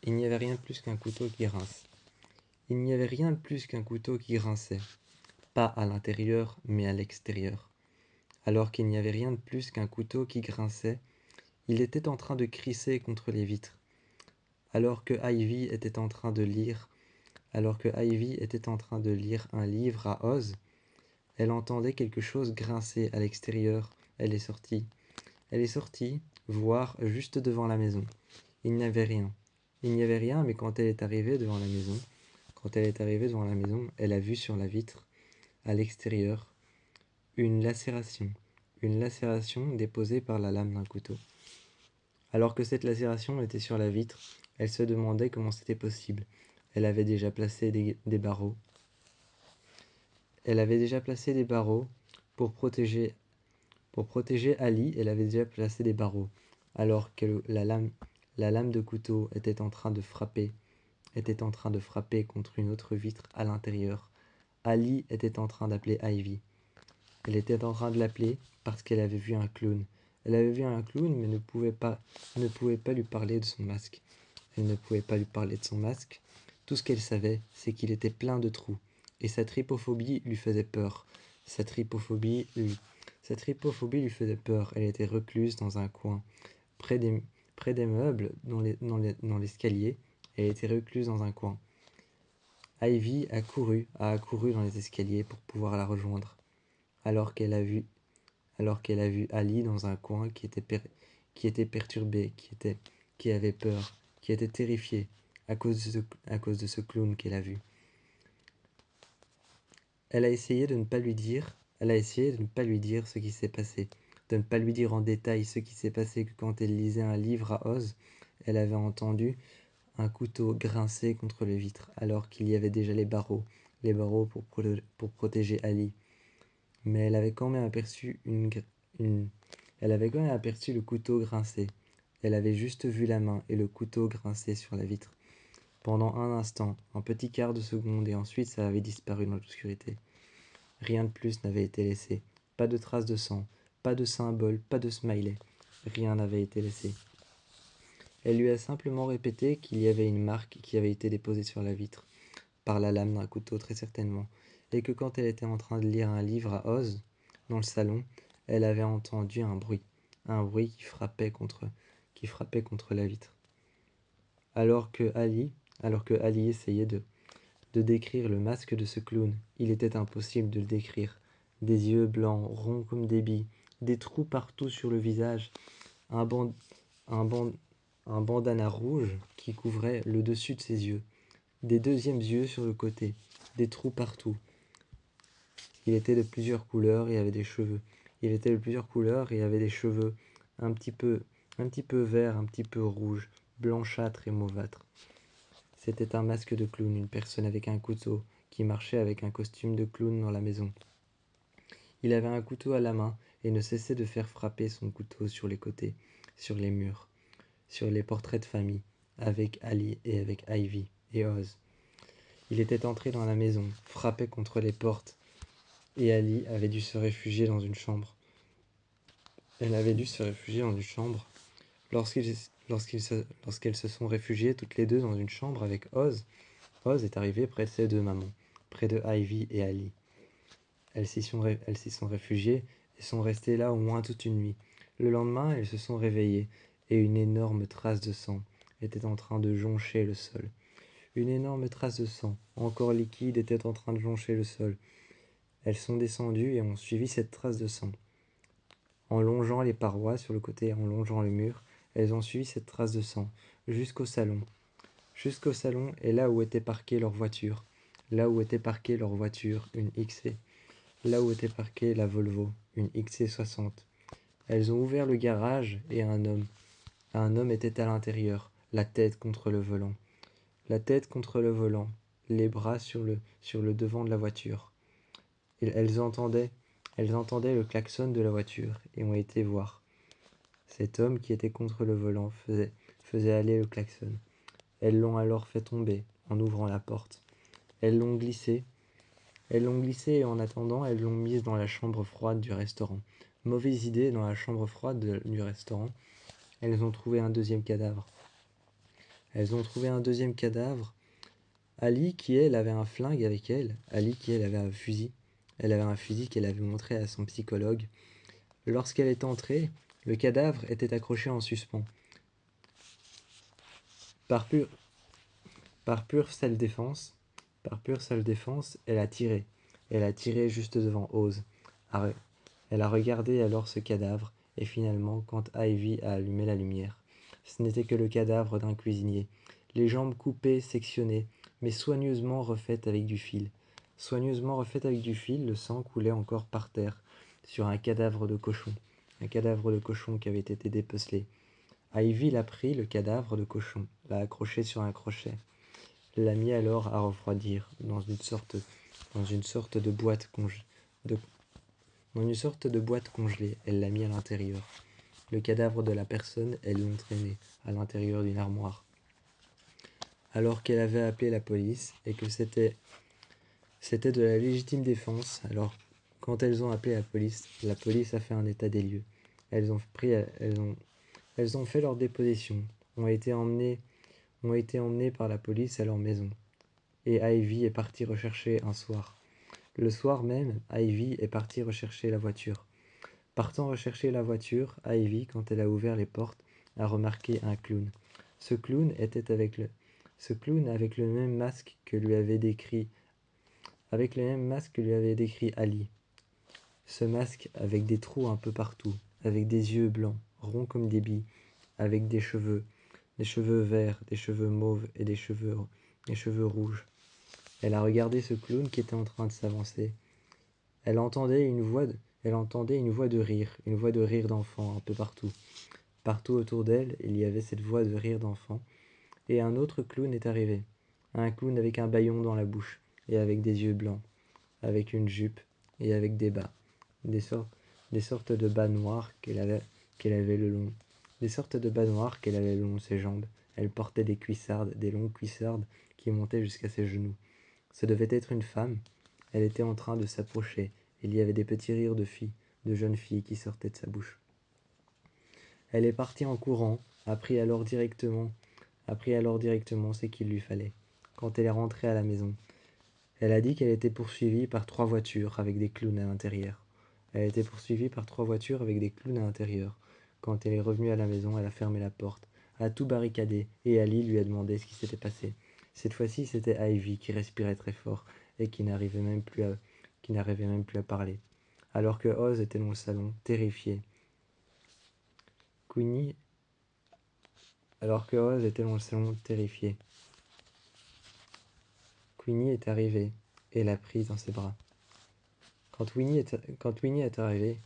Il n'y avait rien de plus qu'un couteau qui grince. Il n'y avait rien de plus qu'un couteau qui grinçait, pas à l'intérieur, mais à l'extérieur. Alors qu'il n'y avait rien de plus qu'un couteau qui grinçait, il était en train de crisser contre les vitres. Alors que Ivy était en train de lire un livre à Oz, elle entendait quelque chose grincer à l'extérieur. Elle est sortie. Elle est sortie, voir juste devant la maison. Il n'y avait rien. Il n'y avait rien, mais quand elle est arrivée devant la maison, elle a vu sur la vitre, à l'extérieur, une lacération déposée par la lame d'un couteau. Alors que cette lacération était sur la vitre, elle se demandait comment c'était possible. Elle avait déjà placé des barreaux. Elle avait déjà placé des barreaux pour protéger Ali. Elle avait déjà placé des barreaux, alors que la lame de couteau était en train de frapper contre une autre vitre à l'intérieur. Ali était en train d'appeler Ivy. Elle était en train de l'appeler parce qu'elle avait vu un clown. Elle avait vu un clown, mais ne pouvait pas lui parler de son masque. Elle ne pouvait pas lui parler de son masque. Tout ce qu'elle savait, c'est qu'il était plein de trous. Et sa trypophobie lui faisait peur. Sa trypophobie lui faisait peur. Elle était recluse dans un coin, près des meubles, dans l'escalier. Elle était recluse dans un coin. Ivy a accouru dans les escaliers pour pouvoir la rejoindre, alors qu'elle a vu Ali dans un coin qui était perturbé, qui avait peur, qui était terrifié à cause de ce clown qu'elle a vu. Elle a essayé de ne pas lui dire ce qui s'est passé, de ne pas lui dire en détail ce qui s'est passé, que quand elle lisait un livre à Oz, elle avait entendu un couteau grincer contre les vitres, alors qu'il y avait déjà les barreaux pour protéger Ali. Mais elle avait quand même aperçu le couteau grincer. Elle avait juste vu la main et le couteau grincer sur la vitre. Pendant un instant, un petit quart de seconde, et ensuite ça avait disparu dans l'obscurité. Rien de plus n'avait été laissé. Pas de traces de sang, pas de symbole, pas de smiley. Rien n'avait été laissé. Elle lui a simplement répété qu'il y avait une marque qui avait été déposée sur la vitre, par la lame d'un couteau très certainement, et que quand elle était en train de lire un livre à Oz, dans le salon, elle avait entendu un bruit qui frappait contre la vitre. Alors que Ali essayait de décrire le masque de ce clown, il était impossible de le décrire. Des yeux blancs, ronds comme des billes, des trous partout sur le visage, un bandana rouge qui couvrait le dessus de ses yeux, des deuxièmes yeux sur le côté, des trous partout. Il était de plusieurs couleurs et avait des cheveux. Un petit peu vert, un petit peu rouge, blanchâtre et mauvâtre. C'était un masque de clown, une personne avec un couteau qui marchait avec un costume de clown dans la maison. Il avait un couteau à la main et ne cessait de faire frapper son couteau sur les côtés, sur les murs, sur les portraits de famille, avec Ali et avec Ivy et Oz. Il était entré dans la maison, frappait contre les portes, et Ali avait dû se réfugier dans une chambre. Elle avait dû se réfugier dans une chambre. Lorsqu'elles se sont réfugiées toutes les deux dans une chambre avec Oz, Oz est arrivé près de ses deux mamans, près de Ivy et Ali. Elles s'y sont réfugiées et sont restées là au moins toute une nuit. Le lendemain, elles se sont réveillées et une énorme trace de sang était en train de joncher le sol. Une énorme trace de sang, encore liquide, était en train de joncher le sol. Elles sont descendues et ont suivi cette trace de sang. En longeant les parois sur le côté, en longeant le mur, elles ont suivi cette trace de sang jusqu'au salon. Jusqu'au salon et là où était parquée leur voiture. Là où était parquée leur voiture, une XC. Là où était parquée la Volvo, une XC60. Elles ont ouvert le garage et un homme était à l'intérieur, la tête contre le volant. La tête contre le volant, les bras sur le devant de la voiture. Et elles entendaient le klaxon de la voiture et ont été voir. Cet homme qui était contre le volant faisait aller le klaxon. Elles l'ont alors fait tomber en ouvrant la porte. Elles l'ont glissé et en attendant, elles l'ont mise dans la chambre froide du restaurant. Mauvaise idée, dans la chambre froide du restaurant, elles ont trouvé un deuxième cadavre. Elles ont trouvé un deuxième cadavre. Ali, qui elle, avait un flingue avec elle. Ali, qui elle, avait un fusil. Elle avait un fusil qu'elle avait montré à son psychologue. Lorsqu'elle est entrée, le cadavre était accroché en suspens. Par pure self-défense, elle a tiré. Elle a tiré juste devant Oz. Elle a regardé alors ce cadavre, et finalement, quand Ivy a allumé la lumière, ce n'était que le cadavre d'un cuisinier, les jambes coupées, sectionnées, mais soigneusement refaites avec du fil. Soigneusement refaites avec du fil, le sang coulait encore par terre, sur un cadavre de cochon qui avait été dépecelé. Ivy l'a pris, le cadavre de cochon, l'a accroché sur un crochet, l'a mis alors à refroidir dans une sorte de boîte congelée. Elle l'a mis à l'intérieur. Le cadavre de la personne, elles l'ont traîné à l'intérieur d'une armoire. Alors qu'elle avait appelé la police et que c'était de la légitime défense, alors quand elles ont appelé la police a fait un état des lieux. Elles ont fait leur déposition, ont été emmenées par la police à leur maison. Et Ivy est partie rechercher un soir. Le soir même, Ivy est partie rechercher la voiture. Partant rechercher la voiture, Ivy, quand elle a ouvert les portes, a remarqué un clown. Ce clown avec le même masque que lui avait décrit Ali. Ce masque avec des trous un peu partout, avec des yeux blancs, ronds comme des billes, avec des cheveux verts, des cheveux mauves et des cheveux rouges. Elle a regardé ce clown qui était en train de s'avancer. Elle entendait une voix de rire d'enfant un peu partout. Partout autour d'elle, il y avait cette voix de rire d'enfant. Et un autre clown est arrivé. Un clown avec un bâillon dans la bouche, et avec des yeux blancs, avec une jupe, et avec des bas. Des sortes de bas noirs qu'elle avait le long. Des sortes de bas noirs qu'elle avait le long de ses jambes. Elle portait des longues cuissardes qui montaient jusqu'à ses genoux. Ce devait être une femme. Elle était en train de s'approcher. Il y avait des petits rires de jeunes filles qui sortaient de sa bouche. Elle est partie en courant, a pris alors directement ce qu'il lui fallait. Quand elle est rentrée à la maison, elle a dit qu'elle était poursuivie par 3 voitures avec des clowns à l'intérieur. Quand elle est revenue à la maison, elle a fermé la porte, a tout barricadé, et Ali lui a demandé ce qui s'était passé. Cette fois-ci, c'était Ivy qui respirait très fort et qui n'arrivait même plus à parler. Alors que Oz était dans le salon, terrifié. Queenie est arrivée et l'a prise dans ses bras. Quand Queenie est arrivée,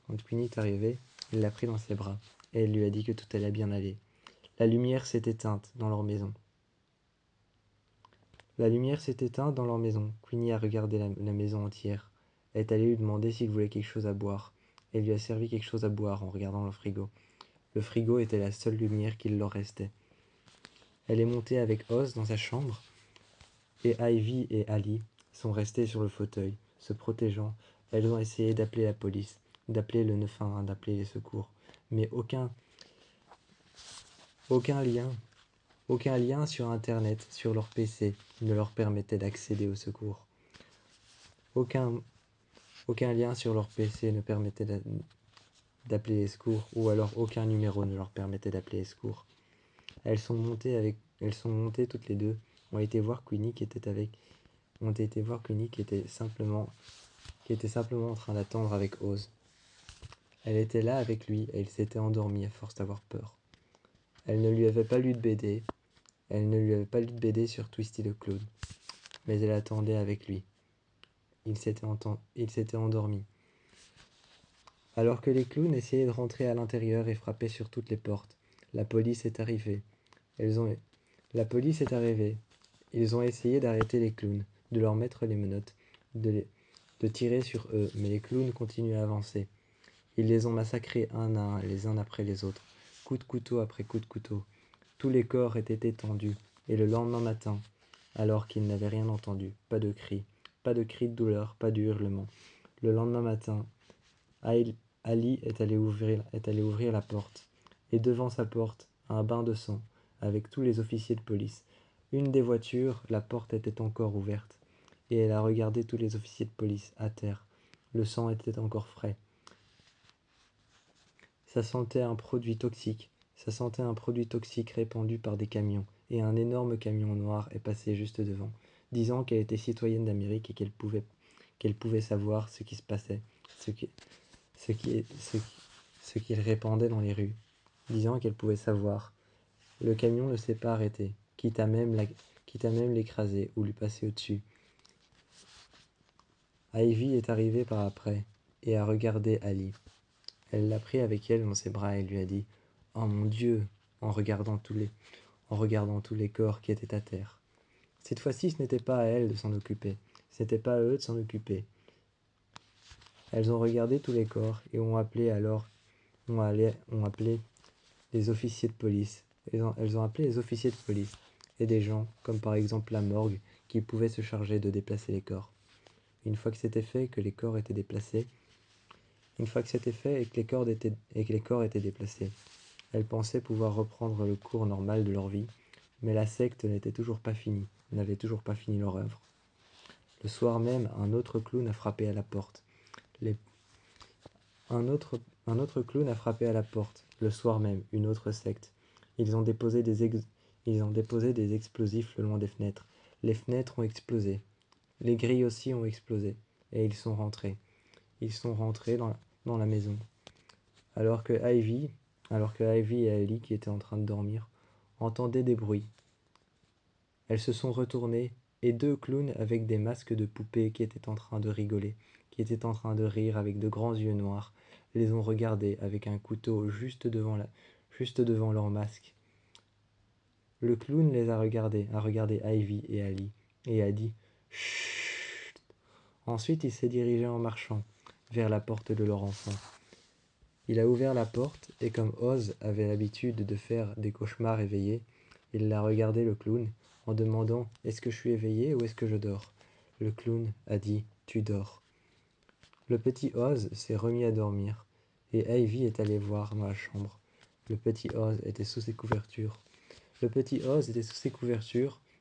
il l'a pris dans ses bras et elle lui a dit que tout allait bien aller. La lumière s'est éteinte dans leur maison. Queenie a regardé la maison entière. Elle est allée lui demander s'il voulait quelque chose à boire. Elle lui a servi quelque chose à boire en regardant le frigo. Le frigo était la seule lumière qu'il leur restait. Elle est montée avec Oz dans sa chambre et Ivy et Ali sont restés sur le fauteuil, se protégeant. Elles ont essayé d'appeler la police, d'appeler le 911, d'appeler les secours, mais aucun lien sur Internet, sur leur PC, ne leur permettait d'accéder au secours. Aucun lien sur leur PC ne permettait d'appeler les secours, ou alors aucun numéro ne leur permettait d'appeler les secours. Elles sont montées toutes les deux, ont été voir Queenie qui était simplement en train d'attendre avec Oz. Elle était là avec lui et il s'était endormi à force d'avoir peur. Elle ne lui avait pas lu de BD sur Twisty le clown, mais elle attendait avec lui. Il s'était endormi. Alors que les clowns essayaient de rentrer à l'intérieur et frappaient sur toutes les portes, la police est arrivée. Ils ont essayé d'arrêter les clowns, de leur mettre les menottes, de tirer sur eux, mais les clowns continuent à avancer. Ils les ont massacrés un à un, les uns après les autres, coup de couteau après coup de couteau. Tous les corps étaient étendus, et le lendemain matin, alors qu'ils n'avaient rien entendu, pas de cris de douleur, pas de hurlements. Le lendemain matin, Ali est allé ouvrir la porte, et devant sa porte, un bain de sang, avec tous les officiers de police. Une des voitures, la porte était encore ouverte, et elle a regardé tous les officiers de police à terre. Le sang était encore frais. Ça sentait un produit toxique. Ça sentait un produit toxique répandu par des camions, et un énorme camion noir est passé juste devant, disant qu'elle était citoyenne d'Amérique et qu'elle pouvait savoir ce qui se passait, ce qui, ce qui, ce, ce qu'il répandait dans les rues, disant qu'elle pouvait savoir. Le camion ne s'est pas arrêté, quitte à même l'écraser ou lui passer au-dessus. Ivy est arrivée par après et a regardé Ali. Elle l'a pris avec elle dans ses bras et lui a dit « Oh mon Dieu !» en regardant tous les corps qui étaient à terre. Cette fois-ci, ce n'était pas à elle de s'en occuper, ce n'était pas à eux de s'en occuper. Elles ont regardé tous les corps et ont appelé les officiers de police. Elles ont appelé les officiers de police et des gens, comme par exemple la morgue, qui pouvaient se charger de déplacer les corps. Une fois que c'était fait, que les corps étaient déplacés, une fois que c'était fait et que les corps étaient déplacés, elles pensaient pouvoir reprendre le cours normal de leur vie, mais la secte n'avait toujours pas fini leur œuvre. Le soir même, un autre clown a frappé à la porte. Un autre clown a frappé à la porte. Le soir même, une autre secte. Ils ont déposé des explosifs le long des fenêtres. Les fenêtres ont explosé. Les grilles aussi ont explosé. Et ils sont rentrés. Ils sont rentrés dans la maison. Alors que Ivy et Ali, qui étaient en train de dormir, entendaient des bruits. Elles se sont retournées et deux clowns avec des masques de poupées qui étaient en train de rigoler, qui étaient en train de rire avec de grands yeux noirs, les ont regardés avec un couteau juste devant leur masque. Le clown les a regardé Ivy et Ali, et a dit « Chut !» Ensuite, il s'est dirigé en marchant vers la porte de leur enfant. Il a ouvert la porte, et comme Oz avait l'habitude de faire des cauchemars éveillés, il l'a regardé le clown, en demandant « Est-ce que je suis éveillé ou est-ce que je dors ?» Le clown a dit « Tu dors ». Le petit Oz s'est remis à dormir, et Ivy est allée voir dans la chambre. Le petit Oz était sous ses couvertures.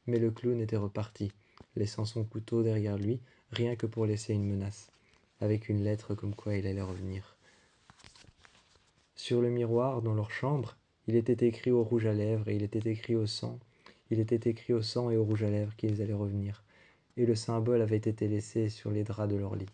Mais le clown était reparti, laissant son couteau derrière lui, rien que pour laisser une menace, avec une lettre comme quoi il allait revenir. Sur le miroir, dans leur chambre, il était écrit au rouge à lèvres et il était écrit au sang et au rouge à lèvres qu'ils allaient revenir, et le symbole avait été laissé sur les draps de leur lit.